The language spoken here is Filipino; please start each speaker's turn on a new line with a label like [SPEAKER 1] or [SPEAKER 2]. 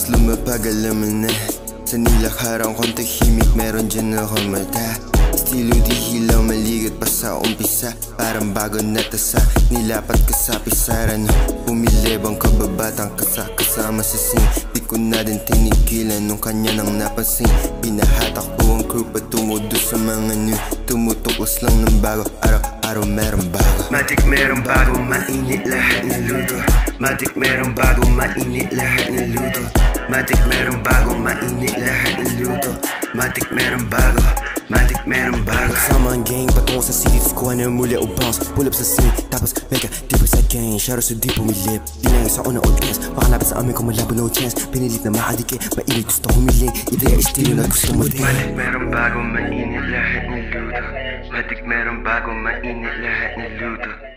[SPEAKER 1] Mas lumapag alam mo na sa nilakharang kong tahimik meron dyan ako mata. Estilo di hilaw maligat pa sa umpisa. Parang bago na tasa nilapat ka sa pisaran. Pumilibang kababatang kasama sa scene. Di ko na din tinigilan nung kanya nang napansin. Pinahatak ko ang crew patungo doon sa mga new. Tumutuklas lang ng bago, araw-araw meron bago. Matik meron bago, mainit lahat ng luto. Matik meron bago, mainit lahat ng luto. Matik meron bago, mainit lahat ng luto. Matik meron bago, matik meron bago. Sama ang gang patungo sa city, kuha na muli o bounce. Pull up sa scene, tapos mega deeper sa gang. Shadow sa di pumilip, di lang sa una audience. Makalapit sa amin kung malabo no chance. Pinilit na makadikit, mainit gusto humiling. Ideya estilo na gusto mo din. Matik meron bago, mainit lahat ng luto. Matik meron bago, mainit lahat ng luto.